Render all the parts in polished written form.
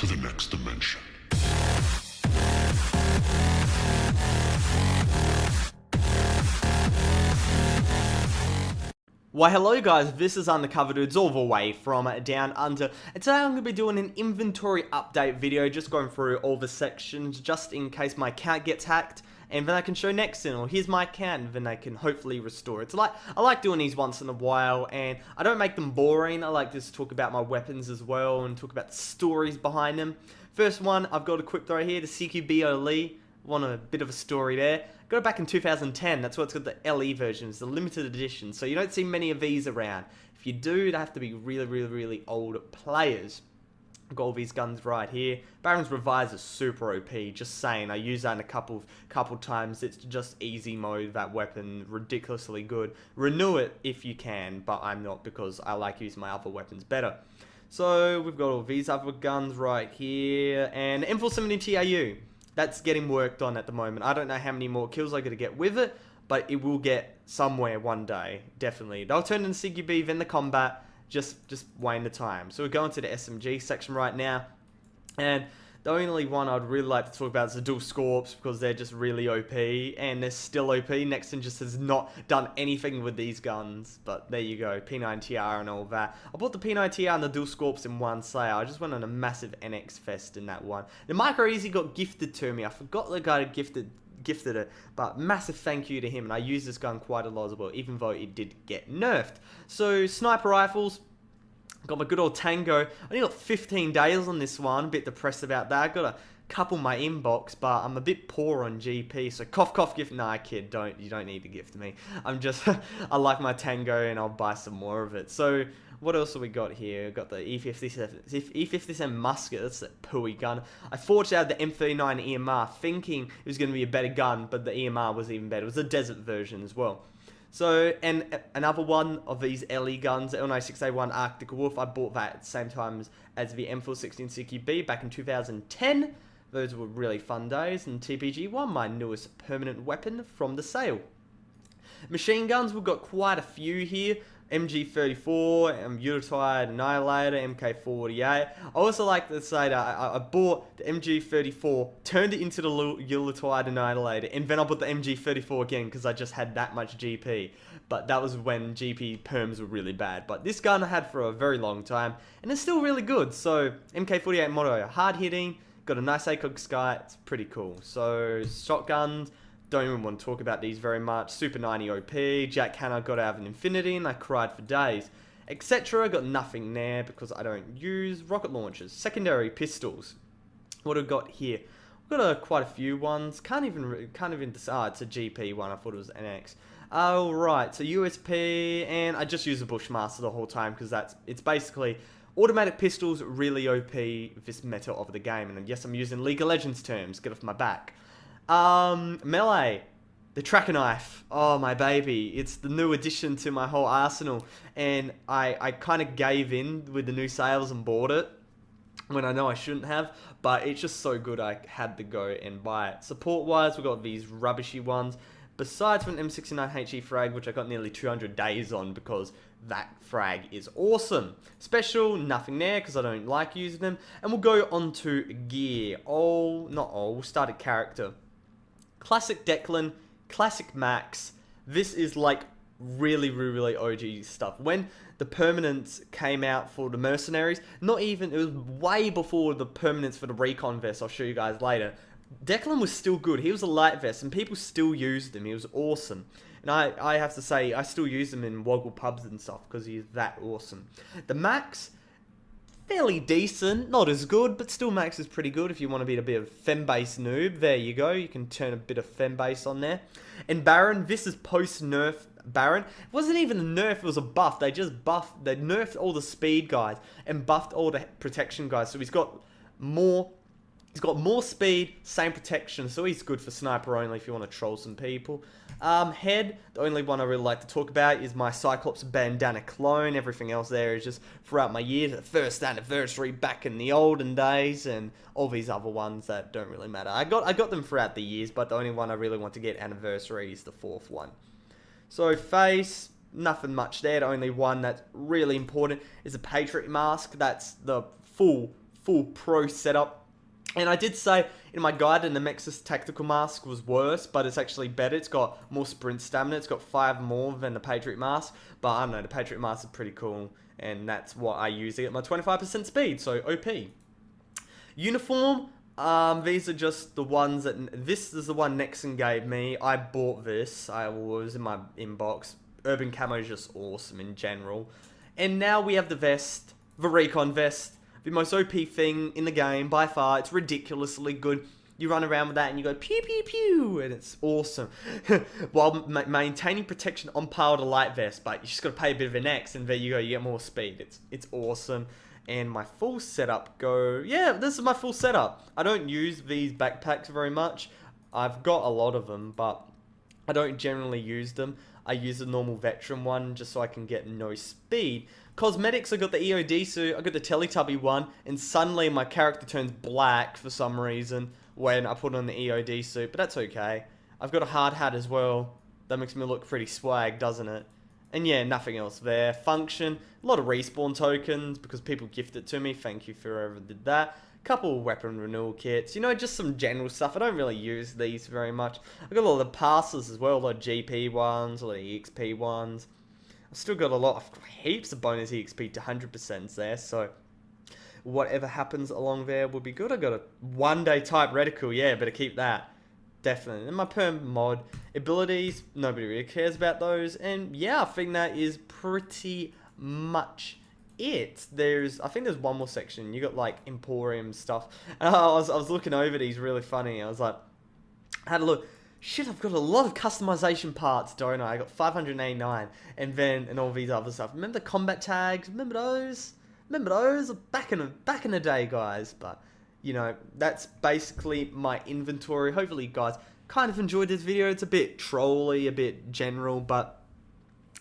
to the next dimension. Well, hello guys, this is Undercover Dudes all the way from Down Under, and today I'm going to be doing an inventory update video, just going through all the sections, just in case my account gets hacked, and then I can show next in, or here's my account, and then I can hopefully restore it. I like doing these once in a while, and I don't make them boring. I like to talk about my weapons as well, and talk about the stories behind them. First one, I've got equipped right here, the CQB Oli. Want a bit of a story there. Got it back in 2010. That's why it's got the LE version. It's the limited edition. So you don't see many of these around. If you do, they have to be really old players. I've got all these guns right here. Baron's Revise is super OP. Just saying. I use that in a couple times. It's just easy mode. That weapon, ridiculously good. Renew it if you can, but I'm not because I like using my other weapons better. So we've got all these other guns right here. And M470 TAU. That's getting worked on at the moment. I don't know how many more kills I got to get with it, but it will get somewhere one day, definitely. They'll turn into CQB, then the combat, just weighing the time. So we're going to the SMG section right now, and the only one I'd really like to talk about is the Dual Scorps, because they're just really OP, and they're still OP. Nexon just has not done anything with these guns, but there you go, P9TR and all that. I bought the P9TR and the Dual Scorps in one sale. I just went on a massive NX fest in that one. The Micro Easy got gifted to me. I forgot the guy that gifted it, but massive thank you to him, and I use this gun quite a lot as well, even though it did get nerfed. So, sniper rifles. Got my good old Tango. I only got 15 days on this one. A bit depressed about that. I got a couple in my inbox, but I'm a bit poor on GP. So cough gift. Nah, kid, you don't need to gift me. I'm just I like my Tango and I'll buy some more of it. So what else have we got here? We've got the E57 musket. That's that pooey gun. I forged out the M39 EMR, thinking it was going to be a better gun, but the EMR was even better. It was a desert version as well. So, and another one of these LE guns, L96A1 Arctic Wolf, I bought that at the same time as the M416 CQB back in 2010. Those were really fun days, and TPG-1, my newest permanent weapon from the sale. Machine guns, we've got quite a few here. MG34, Utilitide Annihilator, MK48. I also like to say that I bought the MG34, turned it into the Utilitide Annihilator, and then I bought the MG34 again because I just had that much GP. But that was when GP perms were really bad. But this gun I had for a very long time, and it's still really good. So, MK48 Moto, hard hitting, got a nice ACOG sky, it's pretty cool. So, shotguns. Don't even want to talk about these very much. Super 90 OP, Jack Hanna got out of an Infinity and I cried for days. Etc. Got nothing there because I don't use rocket launchers. Secondary pistols. What have we got here? We've got quite a few ones. Can't even decide. It's a GP one. I thought it was NX. Oh right, so USP, and I just use the Bushmaster the whole time because it's basically automatic pistols, really OP this meta of the game. And yes, I'm using League of Legends terms. Get off my back. Melee, the tracker knife, oh my baby, it's the new addition to my whole arsenal, and I kind of gave in with the new sales and bought it, when I know I shouldn't have, but it's just so good I had to go and buy it. Support wise, we've got these rubbishy ones, besides from M69HE frag, which I got nearly 200 days on because that frag is awesome. Special, nothing there because I don't like using them, and we'll go on to gear. We'll start at character. Classic Declan, classic Max. This is like really OG stuff. When the permanents came out for the mercenaries, it was way before the permanents for the recon vest, I'll show you guys later. Declan was still good. He was a light vest and people still used him. He was awesome. And I have to say, I still use him in Woggle pubs and stuff because he's that awesome. The Max, fairly decent, not as good, but still Max is pretty good if you want to be a bit of fembase noob. There you go, you can turn a bit of fembase on there. And Baron, this is post-nerf Baron. It wasn't even a nerf, it was a buff. They nerfed all the speed guys and buffed all the protection guys. So he's got more speed, same protection, so he's good for sniper only if you want to troll some people. Head, the only one I really like to talk about is my Cyclops bandana clone. Everything else there is just throughout my years. The first anniversary back in the olden days, and all these other ones that don't really matter. I got them throughout the years, but the only one I really want to get anniversary is the 4th one. So face, nothing much there. The only one that's really important is a Patriot mask. That's the full full pro setup. And I did say in my guide, the Nemexis Tactical Mask was worse, but it's actually better. It's got more sprint stamina. It's got 5 more than the Patriot Mask. But I don't know, the Patriot Mask is pretty cool. And that's what I use to get my 25% speed, so OP. Uniform, these are just the ones that... This is the one Nexon gave me. I bought this. I was in my inbox. Urban Camo is just awesome in general. And now we have the vest, the Recon vest. The most OP thing in the game, by far. It's ridiculously good. You run around with that and you go pew pew pew, and it's awesome. While maintaining protection on par with a light vest, but you just got to pay a bit of an X, and there you go, you get more speed. It's awesome. And my full setup yeah, this is my full setup. I don't use these backpacks very much. I've got a lot of them, but I don't generally use them. I use the normal veteran one just so I can get no speed. Cosmetics, I got the EOD suit, I got the Teletubby one, and suddenly my character turns black for some reason when I put on the EOD suit, but that's okay. I've got a hard hat as well. That makes me look pretty swag, doesn't it? And yeah, nothing else there. Function, a lot of respawn tokens because people gift it to me. Thank you for whoever did that. Couple of weapon renewal kits, you know, just some general stuff. I don't really use these very much. I got a lot of the passes as well, a lot of GP ones, a lot of EXP ones. I've still got a lot of heaps of bonus EXP to 100% there, so whatever happens along there will be good. I got a 1-day type reticle, yeah, better keep that. Definitely. And my perm mod abilities, nobody really cares about those. And yeah, I think that is pretty much it. I think there's one more section. You got like Emporium stuff. And I was looking over these, really funny. I was like, I had a look. Shit, I've got a lot of customization parts, don't I? I got 589, and all these other stuff. Remember the combat tags? Remember those? Remember those? Back in the day, guys. But you know, that's basically my inventory. Hopefully, you guys kind of enjoyed this video. It's a bit trolly, a bit general, but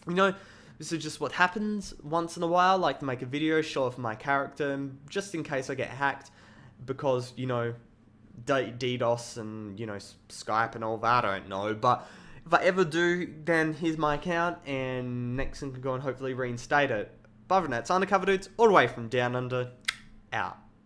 you know, this is just what happens once in a while. I like to make a video, show off my character, just in case I get hacked, because you know, DDoS and, you know, Skype and all that, I don't know, but if I ever do, then here's my account, and Nexon can go and hopefully reinstate it. But other than that, it's Undercover Dudes, all the way from Down Under, out.